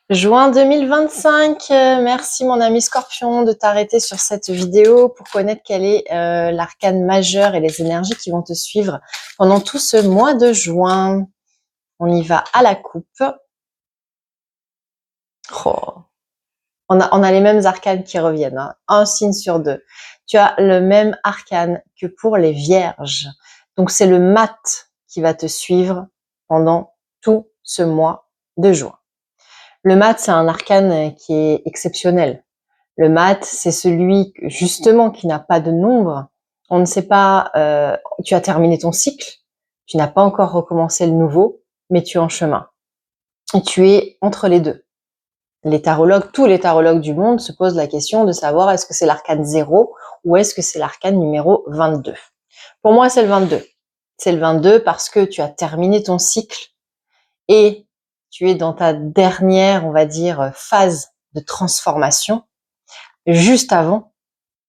Juin 2025, merci mon ami Scorpion de t'arrêter sur cette vidéo pour connaître quel est l'arcane majeur et les énergies qui vont te suivre pendant tout ce mois de juin. On y va à la coupe. Oh. On a les mêmes arcanes qui reviennent, hein. Un signe sur deux. Tu as le même arcane que pour les vierges. Donc c'est le mat qui va te suivre pendant tout ce mois de juin. Le mat, c'est un arcane qui est exceptionnel. Le mat, c'est celui justement qui n'a pas de nombre. On ne sait pas, tu as terminé ton cycle, tu n'as pas encore recommencé le nouveau, mais tu es en chemin. Et tu es entre les deux. Les tarologues, tous les tarologues du monde se posent la question de savoir est-ce que c'est l'arcane 0 ou est-ce que c'est l'arcane numéro 22. Pour moi, c'est le 22. C'est le 22 parce que tu as terminé ton cycle et tu es dans ta dernière, on va dire, phase de transformation juste avant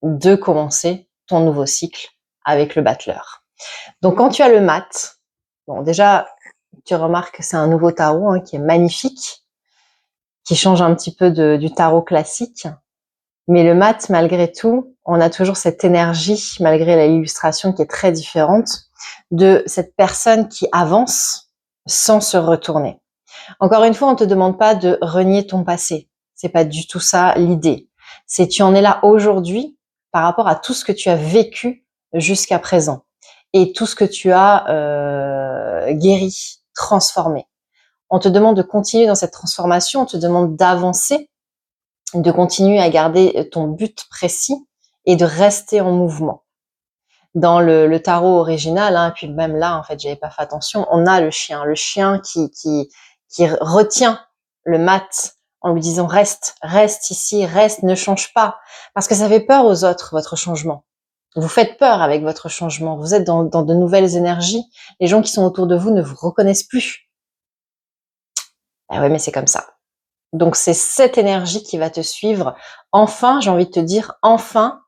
de commencer ton nouveau cycle avec le battleur. Donc, quand tu as le mat, bon, déjà, tu remarques que c'est un nouveau tarot qui est magnifique, qui change un petit peu du tarot classique. Mais le mat, malgré tout, on a toujours cette énergie, malgré l'illustration qui est très différente, de cette personne qui avance sans se retourner. Encore une fois, on ne te demande pas de renier ton passé. C'est pas du tout ça l'idée. C'est tu en es là aujourd'hui par rapport à tout ce que tu as vécu jusqu'à présent et tout ce que tu as guéri, transformé. On te demande de continuer dans cette transformation, on te demande d'avancer, de continuer à garder ton but précis et de rester en mouvement. Dans le tarot original, puis même là, en fait, j'avais pas fait attention, on a le chien qui retient le mat en lui disant reste ici, reste, ne change pas, parce que ça fait peur aux autres votre changement. Vous faites peur avec votre changement, vous êtes dans de nouvelles énergies, les gens qui sont autour de vous ne vous reconnaissent plus. Ah ouais, mais c'est comme ça. Donc c'est cette énergie qui va te suivre. Enfin, j'ai envie de te dire, enfin,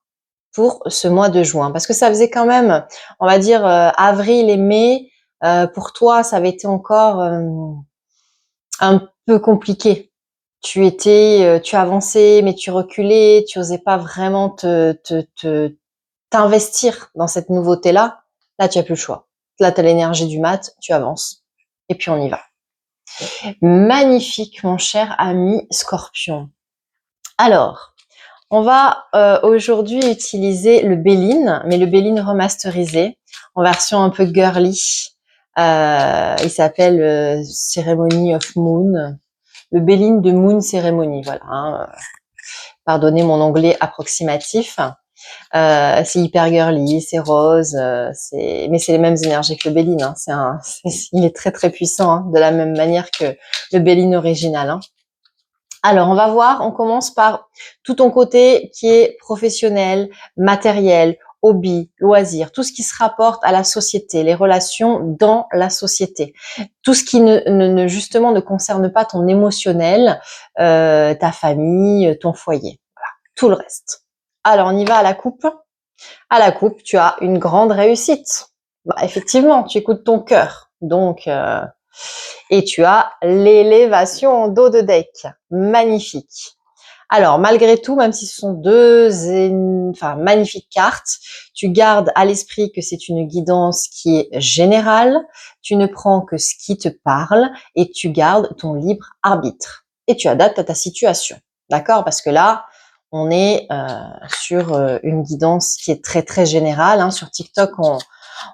pour ce mois de juin. Parce que ça faisait quand même, on va dire, avril et mai, pour toi, ça avait été encore un peu compliqué. Tu avançais, mais tu reculais, tu osais pas vraiment t'investir dans cette nouveauté-là. Là, tu as plus le choix. Là, tu as l'énergie du mat, tu avances. Et puis on y va. Magnifique, mon cher ami Scorpion. Alors, on va aujourd'hui utiliser le Béline, mais le Béline remasterisé, en version un peu girly. Il s'appelle Ceremony of Moon. Le Béline de Moon Ceremony, voilà. Pardonnez mon anglais approximatif. C'est hyper girly, c'est rose, mais c'est les mêmes énergies que le Béline. Il est très très puissant, de la même manière que le Béline original. Alors, on va voir, on commence par tout ton côté qui est professionnel, matériel, hobby, loisir, tout ce qui se rapporte à la société, les relations dans la société, tout ce qui justement ne concerne pas ton émotionnel, ta famille, ton foyer, voilà, tout le reste. Alors, on y va à la coupe. À la coupe, tu as une grande réussite. Effectivement, tu écoutes ton cœur, donc et tu as l'élévation en dos de deck. Magnifique. Alors, malgré tout, même si ce sont deux magnifiques cartes, tu gardes à l'esprit que c'est une guidance qui est générale, tu ne prends que ce qui te parle et tu gardes ton libre arbitre. Et tu adaptes à ta situation. D'accord? Parce que là, on est sur une guidance qui est très très générale. Sur TikTok,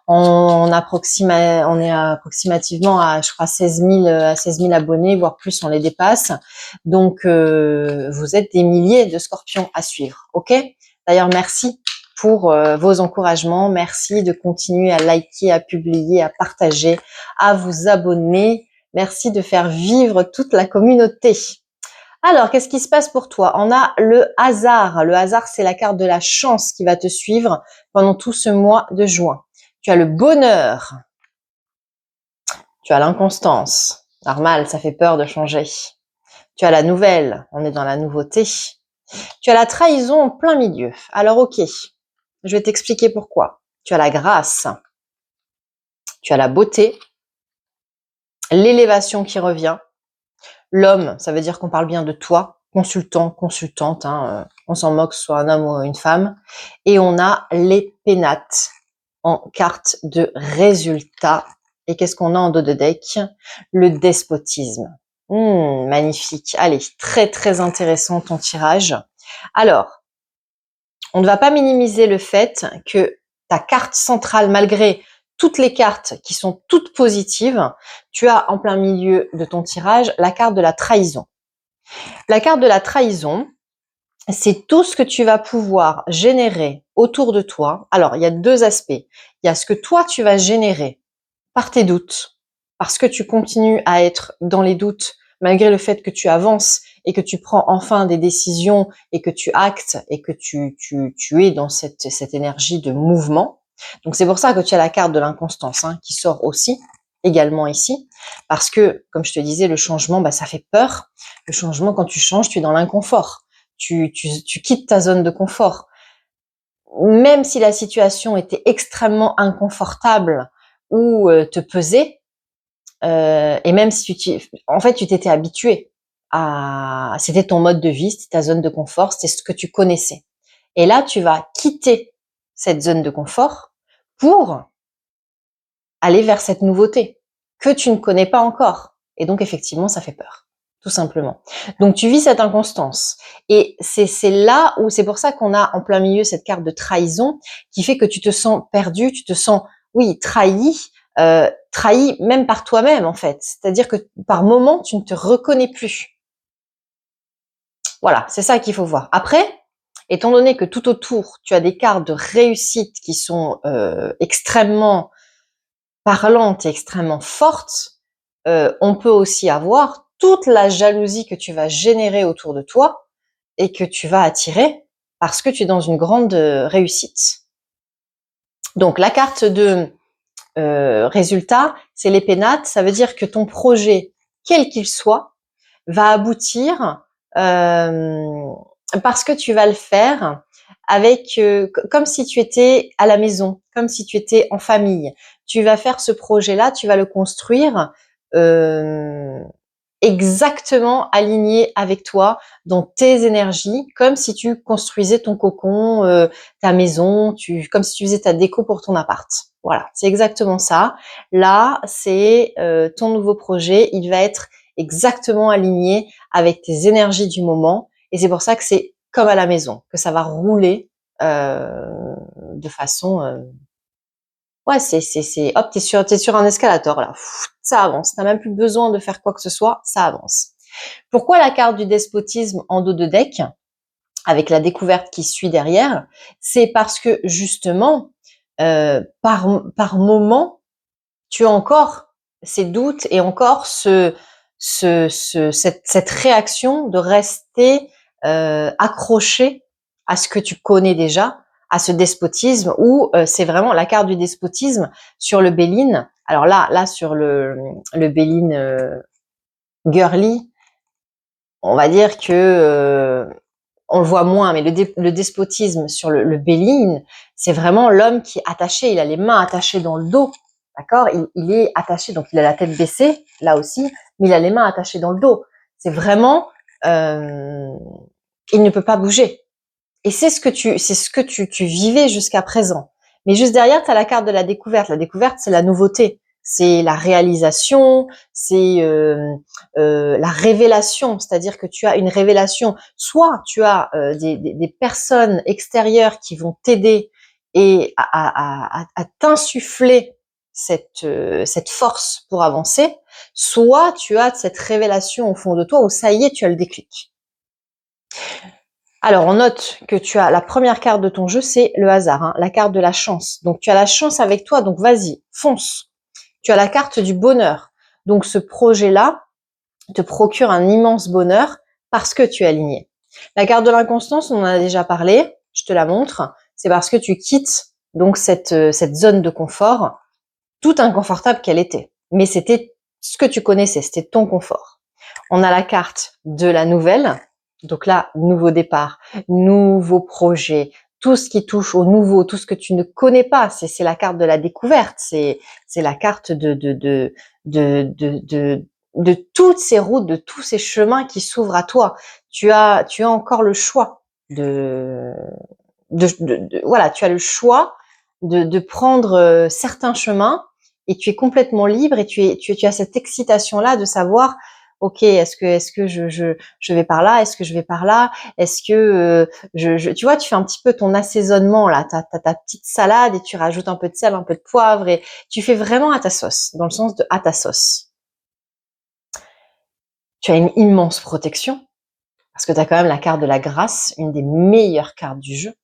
on est approximativement à, je crois, 16 000 abonnés, voire plus, on les dépasse. Donc, vous êtes des milliers de scorpions à suivre, ok? D'ailleurs, merci pour vos encouragements. Merci de continuer à liker, à publier, à partager, à vous abonner. Merci de faire vivre toute la communauté. Alors, qu'est-ce qui se passe pour toi? On a le hasard. Le hasard, c'est la carte de la chance qui va te suivre pendant tout ce mois de juin. Tu as le bonheur. Tu as l'inconstance. Normal, ça fait peur de changer. Tu as la nouvelle. On est dans la nouveauté. Tu as la trahison en plein milieu. Alors, ok. Je vais t'expliquer pourquoi. Tu as la grâce. Tu as la beauté. L'élévation qui revient. L'homme, ça veut dire qu'on parle bien de toi, consultant, consultante, hein, on s'en moque, soit un homme ou une femme. Et on a les pénates en carte de résultat. Et qu'est-ce qu'on a en dos de deck? Le despotisme. Magnifique. Allez, très très intéressant ton tirage. Alors, on ne va pas minimiser le fait que ta carte centrale, malgré toutes les cartes qui sont toutes positives, tu as en plein milieu de ton tirage la carte de la trahison. La carte de la trahison, c'est tout ce que tu vas pouvoir générer autour de toi. Alors, il y a deux aspects. Il y a ce que toi, tu vas générer par tes doutes, parce que tu continues à être dans les doutes, malgré le fait que tu avances et que tu prends enfin des décisions et que tu actes et que tu es dans cette énergie de mouvement. Donc, c'est pour ça que tu as la carte de l'inconstance qui sort aussi également ici, parce que, comme je te disais, le changement, ça fait peur. Le changement, quand tu changes, tu es dans l'inconfort. Tu quittes ta zone de confort. Même si la situation était extrêmement inconfortable ou te pesait, et même si en fait, tu t'étais habitué c'était ton mode de vie, c'était ta zone de confort, c'était ce que tu connaissais. Et là, tu vas quitter cette zone de confort pour aller vers cette nouveauté que tu ne connais pas encore. Et donc, effectivement, ça fait peur, tout simplement. Donc, tu vis cette inconstance. Et c'est là où, c'est pour ça qu'on a en plein milieu cette carte de trahison qui fait que tu te sens perdu, tu te sens, oui, trahi même par toi-même, en fait. C'est-à-dire que par moment, tu ne te reconnais plus. Voilà, c'est ça qu'il faut voir. Après, étant donné que tout autour, tu as des cartes de réussite qui sont extrêmement parlante et extrêmement forte, on peut aussi avoir toute la jalousie que tu vas générer autour de toi et que tu vas attirer parce que tu es dans une grande réussite. Donc la carte de résultat, c'est les pénates, ça veut dire que ton projet, quel qu'il soit, va aboutir parce que tu vas le faire avec comme si tu étais à la maison, comme si tu étais en famille. Tu vas faire ce projet-là, tu vas le construire exactement aligné avec toi dans tes énergies, comme si tu construisais ton cocon, ta maison, comme si tu faisais ta déco pour ton appart. Voilà, c'est exactement ça. Là, c'est ton nouveau projet, il va être exactement aligné avec tes énergies du moment, et c'est pour ça que c'est comme à la maison, que ça va rouler de façon ouais, hop, t'es sur un escalator là, ça avance. T'as même plus besoin de faire quoi que ce soit, ça avance. Pourquoi la carte du despotisme en dos de deck, avec la découverte qui suit derrière? C'est parce que justement, par moment, tu as encore ces doutes et encore cette réaction de rester accroché à ce que tu connais déjà, à ce despotisme, où c'est vraiment la carte du despotisme sur le Béline. Alors là sur le Béline girly, on va dire que on le voit moins, mais le despotisme sur le Béline, c'est vraiment l'homme qui est attaché, il a les mains attachées dans le dos, d'accord, il est attaché, donc il a la tête baissée, là aussi, mais il a les mains attachées dans le dos. C'est vraiment, il ne peut pas bouger. Et c'est ce que tu vivais jusqu'à présent. Mais juste derrière, tu as la carte de la découverte. La découverte, c'est la nouveauté, c'est la réalisation, c'est la révélation. C'est-à-dire que tu as une révélation. Soit tu as des personnes extérieures qui vont t'aider et à t'insuffler cette force pour avancer. Soit tu as cette révélation au fond de toi où ça y est, tu as le déclic. Alors, on note que tu as la première carte de ton jeu, c'est le hasard, la carte de la chance. Donc, tu as la chance avec toi, donc vas-y, fonce. Tu as la carte du bonheur. Donc, ce projet-là te procure un immense bonheur parce que tu es aligné. La carte de l'inconstance, on en a déjà parlé, je te la montre. C'est parce que tu quittes donc cette zone de confort, tout inconfortable qu'elle était. Mais c'était ce que tu connaissais, c'était ton confort. On a la carte de la nouvelle. Donc là, nouveau départ, nouveau projet, tout ce qui touche au nouveau, tout ce que tu ne connais pas, c'est la carte de la découverte, c'est la carte de de toutes ces routes, de tous ces chemins qui s'ouvrent à toi. Tu as encore le choix voilà, tu as le choix de prendre certains chemins et tu es complètement libre et tu as cette excitation là de savoir ok, est-ce que je vais par là, est-ce que je vais par là, est-ce que tu vois, tu fais un petit peu ton assaisonnement là, t'as ta petite salade et tu rajoutes un peu de sel, un peu de poivre et tu fais vraiment à ta sauce, dans le sens de à ta sauce. Tu as une immense protection parce que tu as quand même la carte de la grâce, une des meilleures cartes du jeu.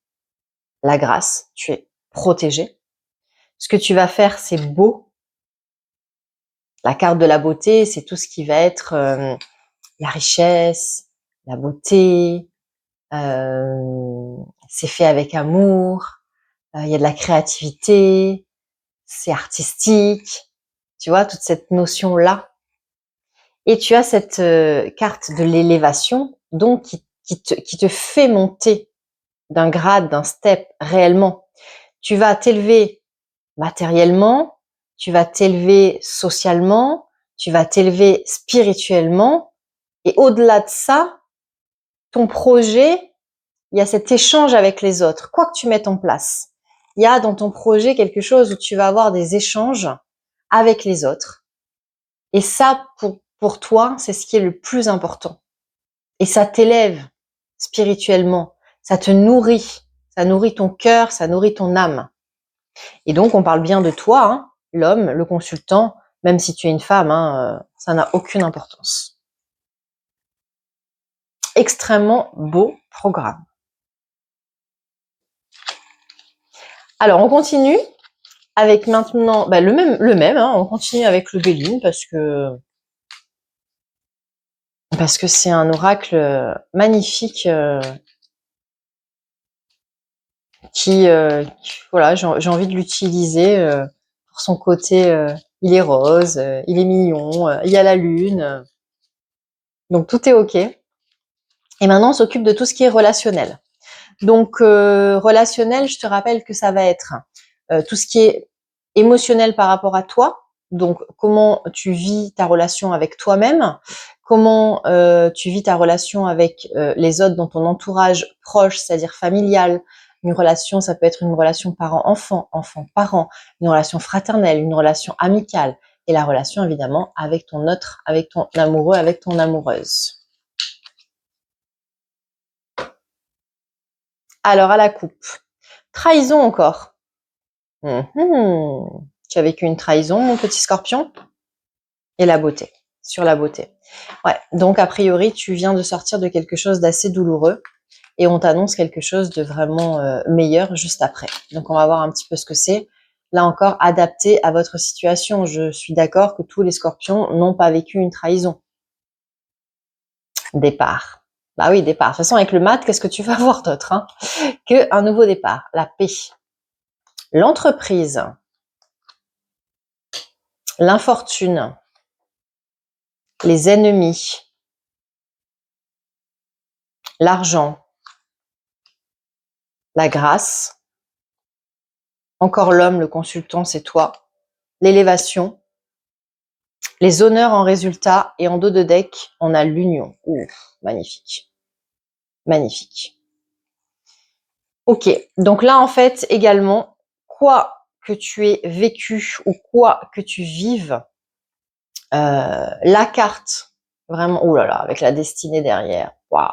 La grâce, tu es protégé. Ce que tu vas faire, c'est beau. La carte de la beauté, c'est tout ce qui va être la richesse, la beauté, c'est fait avec amour, il y a de la créativité, c'est artistique, tu vois, toute cette notion-là. Et tu as cette carte de l'élévation, donc qui te fait monter d'un grade, d'un step réellement. Tu vas t'élever matériellement, tu vas t'élever socialement, tu vas t'élever spirituellement. Et au-delà de ça, ton projet, il y a cet échange avec les autres. Quoi que tu mettes en place, il y a dans ton projet quelque chose où tu vas avoir des échanges avec les autres. Et ça, pour toi, c'est ce qui est le plus important. Et ça t'élève spirituellement, ça te nourrit, ça nourrit ton cœur, ça nourrit ton âme. Et donc, on parle bien de toi, hein, l'homme, le consultant, même si tu es une femme, hein, ça n'a aucune importance. Extrêmement beau programme. Alors, on continue avec maintenant le même hein, on continue avec le Béline parce que c'est un oracle magnifique qui voilà, j'ai envie de l'utiliser pour son côté il est rose, il est mignon, il y a la lune. Donc tout est OK. Et maintenant, on s'occupe de tout ce qui est relationnel. Donc relationnel, je te rappelle que ça va être tout ce qui est émotionnel par rapport à toi. Donc comment tu vis ta relation avec toi-même, comment tu vis ta relation avec les autres dans ton entourage proche, c'est-à-dire familial. Une relation, ça peut être une relation parent-enfant, enfant-parent, une relation fraternelle, une relation amicale et la relation évidemment avec ton autre, avec ton amoureux, avec ton amoureuse. Alors à la coupe. Trahison encore. Tu as vécu une trahison, mon petit scorpion. Et la beauté, sur la beauté. Ouais, donc a priori, tu viens de sortir de quelque chose d'assez douloureux et on t'annonce quelque chose de vraiment meilleur juste après. Donc on va voir un petit peu ce que c'est. Là encore, adapté à votre situation. Je suis d'accord que tous les scorpions n'ont pas vécu une trahison. Départ. Bah oui, départ. De toute façon, avec le mat, qu'est-ce que tu vas voir d'autre hein, qu'un nouveau départ, la paix. L'entreprise, l'infortune, les ennemis, l'argent, la grâce, encore l'homme, le consultant, c'est toi, l'élévation, les honneurs en résultat, et en dos de deck, on a l'union. Ouf, magnifique. Magnifique. Ok, donc là, en fait, également, quoi que tu aies vécu ou quoi que tu vives, la carte, vraiment, oh là là, avec la destinée derrière, waouh.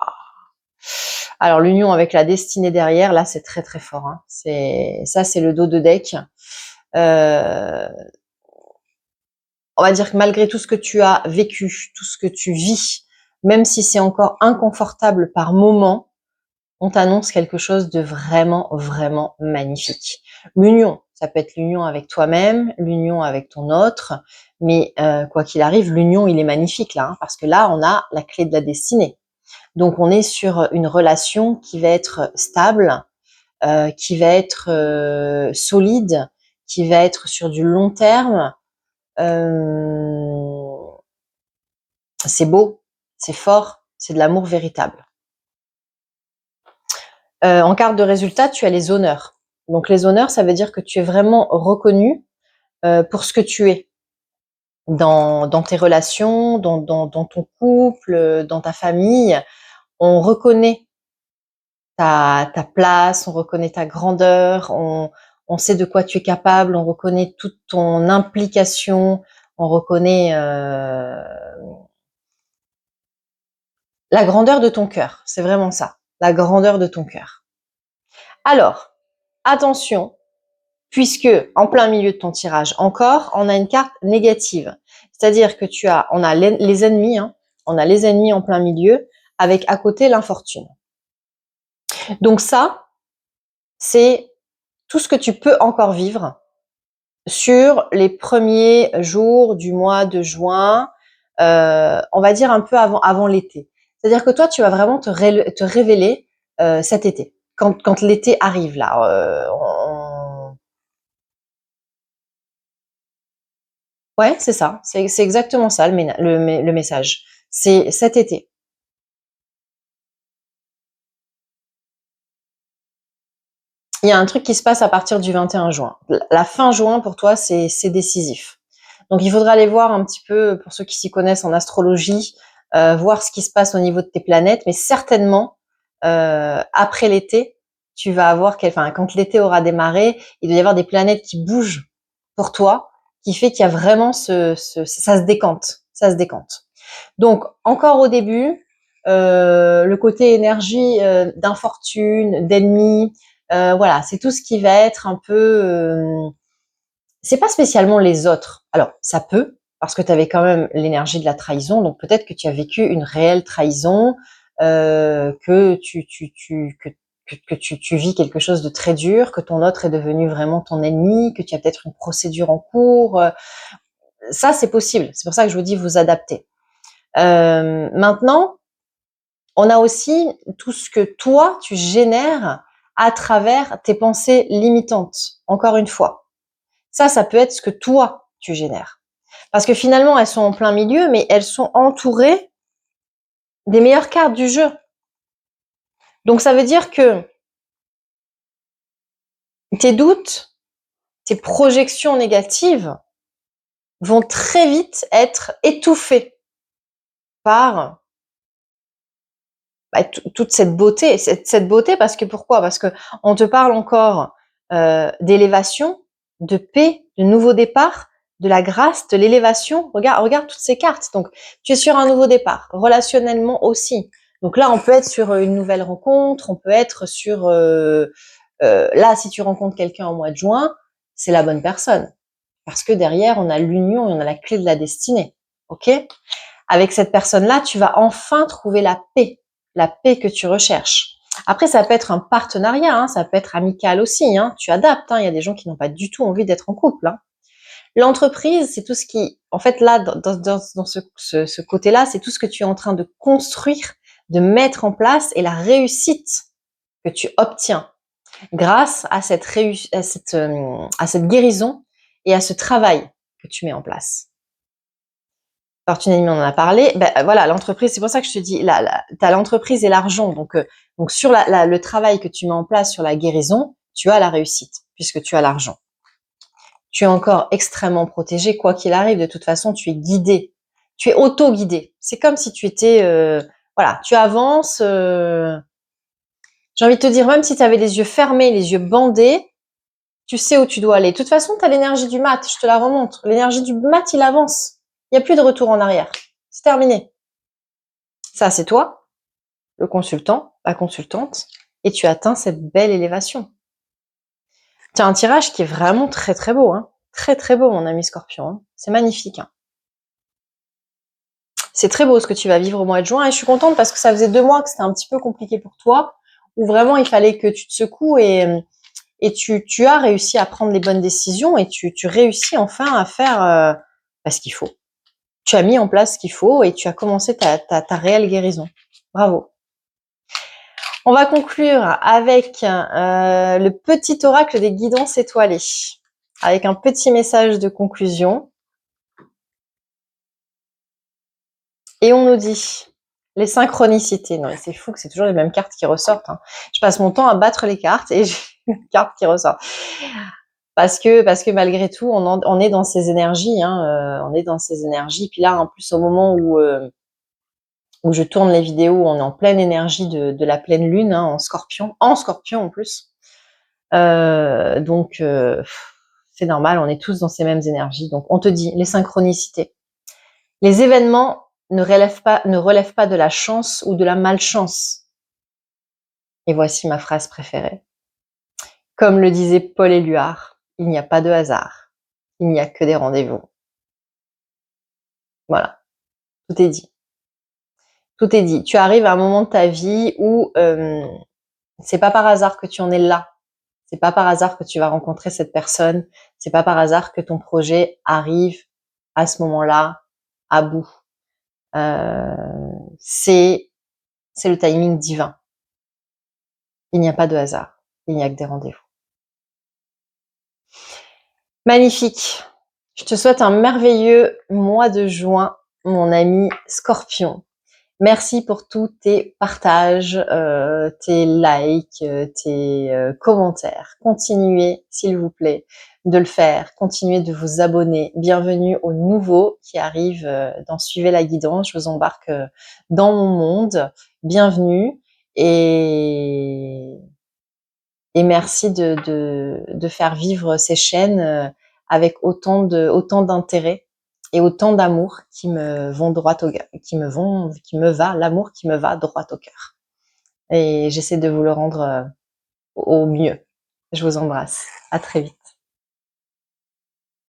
Alors, l'union avec la destinée derrière, là, c'est très très fort. Hein. Ça, c'est le dos de deck. On va dire que malgré tout ce que tu as vécu, tout ce que tu vis, même si c'est encore inconfortable par moment, on t'annonce quelque chose de vraiment, vraiment magnifique. L'union, ça peut être l'union avec toi-même, l'union avec ton autre, mais quoi qu'il arrive, l'union, il est magnifique là, hein, parce que là, on a la clé de la destinée. Donc, on est sur une relation qui va être stable, qui va être solide, qui va être sur du long terme. C'est beau, c'est fort, c'est de l'amour véritable. En carte de résultat, tu as les honneurs. Donc les honneurs, ça veut dire que tu es vraiment reconnu pour ce que tu es. dans tes relations, dans ton couple, dans ta famille, on reconnaît ta place, on reconnaît ta grandeur, on sait de quoi tu es capable, on reconnaît toute ton implication, on reconnaît la grandeur de ton cœur. C'est vraiment ça, la grandeur de ton cœur. Alors, attention, puisque en plein milieu de ton tirage encore, on a une carte négative. C'est-à-dire que on a les ennemis, hein, on a les ennemis en plein milieu, avec à côté l'infortune. Donc ça, c'est tout ce que tu peux encore vivre sur les premiers jours du mois de juin, on va dire un peu avant l'été. C'est-à-dire que toi, tu vas vraiment te révéler cet été, quand l'été arrive là. Ouais, c'est ça, c'est exactement ça le message. C'est cet été. Il y a un truc qui se passe à partir du 21 juin. La fin juin, pour toi, c'est décisif. Donc, il faudra aller voir un petit peu, pour ceux qui s'y connaissent en astrologie, voir ce qui se passe au niveau de tes planètes. Mais certainement, après l'été, tu vas avoir, quand l'été aura démarré, il doit y avoir des planètes qui bougent pour toi, qui fait qu'il y a vraiment ça se décante. Ça se décante. Donc, encore au début, le côté énergie d'infortune, d'ennemi, voilà, c'est tout ce qui va être un peu... c'est pas spécialement les autres. Alors, ça peut, parce que tu avais quand même l'énergie de la trahison, donc peut-être que tu as vécu une réelle trahison, que tu vis quelque chose de très dur, que ton autre est devenu vraiment ton ennemi, que tu as peut-être une procédure en cours. Ça, c'est possible. C'est pour ça que je vous dis vous adapter. Maintenant, on a aussi tout ce que toi, tu génères à travers tes pensées limitantes. Encore une fois. Ça peut être ce que toi, tu génères. Parce que finalement, elles sont en plein milieu, mais elles sont entourées des meilleures cartes du jeu. Donc ça veut dire que tes doutes, tes projections négatives vont très vite être étouffées par toute cette beauté. Cette beauté, parce que pourquoi? Parce que on te parle encore d'élévation, de paix, de nouveau départ, de la grâce, de l'élévation. Regarde toutes ces cartes. Donc, tu es sur un nouveau départ, relationnellement aussi. Donc là, on peut être sur une nouvelle rencontre, on peut être sur... là, si tu rencontres quelqu'un au mois de juin, c'est la bonne personne. Parce que derrière, on a l'union et on a la clé de la destinée. OK? Avec cette personne-là, tu vas enfin trouver la paix que tu recherches. Après, ça peut être un partenariat, hein, ça peut être amical aussi. Hein, tu adaptes. Hein, il y a des gens qui n'ont pas du tout envie d'être en couple. Hein. L'entreprise, c'est tout ce qui, en fait, là, dans ce côté-là, c'est tout ce que tu es en train de construire, de mettre en place et la réussite que tu obtiens grâce à cette guérison et à ce travail que tu mets en place. Fortune Ennemie, on en a parlé. Ben, voilà, l'entreprise, c'est pour ça que je te dis, tu as l'entreprise et l'argent. Donc sur le travail que tu mets en place sur la guérison, tu as la réussite, puisque tu as l'argent. Tu es encore extrêmement protégé, quoi qu'il arrive. De toute façon, tu es guidé. Tu es auto-guidé. C'est comme si tu étais... voilà, tu avances... j'ai envie de te dire, même si tu avais les yeux fermés, les yeux bandés, tu sais où tu dois aller. De toute façon, tu as l'énergie du mat, je te la remontre. L'énergie du mat, il avance. Il n'y a plus de retour en arrière. C'est terminé. Ça, c'est toi, le consultant, la consultante, et tu atteins cette belle élévation. Tu as un tirage qui est vraiment très très beau. Hein. Très très beau, mon ami Scorpion. Hein. C'est magnifique. Hein. C'est très beau ce que tu vas vivre au mois de juin, et je suis contente parce que ça faisait 2 mois que c'était un petit peu compliqué pour toi, où vraiment il fallait que tu te secoues et tu as réussi à prendre les bonnes décisions et tu réussis enfin à faire ce qu'il faut. Tu as mis en place ce qu'il faut et tu as commencé ta réelle guérison. Bravo. On va conclure avec le petit oracle des guidances étoilées, avec un petit message de conclusion. Et on nous dit les synchronicités. Non, c'est fou que c'est toujours les mêmes cartes qui ressortent. Hein. Je passe mon temps à battre les cartes et j'ai une carte qui ressort. parce que malgré tout, on est dans ces énergies, hein, on est dans ces énergies. Puis là, en plus, au moment où je tourne les vidéos, on est en pleine énergie de la pleine lune, hein, en scorpion en plus. Donc, c'est normal, on est tous dans ces mêmes énergies. Donc, on te dit, les synchronicités. Les événements ne relèvent pas de la chance ou de la malchance. Et voici ma phrase préférée. Comme le disait Paul Éluard, il n'y a pas de hasard, il n'y a que des rendez-vous. Voilà, tout est dit. Tout est dit. Tu arrives à un moment de ta vie où c'est pas par hasard que tu en es là. C'est pas par hasard que tu vas rencontrer cette personne. C'est pas par hasard que ton projet arrive à ce moment-là, à bout. C'est le timing divin. Il n'y a pas de hasard. Il n'y a que des rendez-vous. Magnifique. Je te souhaite un merveilleux mois de juin, mon ami Scorpion. Merci pour tous tes partages, tes likes, tes commentaires. Continuez, s'il vous plaît, de le faire. Continuez de vous abonner. Bienvenue aux nouveaux qui arrivent dans Suivez la guidance. Je vous embarque dans mon monde. Bienvenue et merci de faire vivre ces chaînes avec autant d'intérêt et autant d'amour qui me vont droit au l'amour qui me va droit au cœur. Et j'essaie de vous le rendre au mieux. Je vous embrasse. À très vite.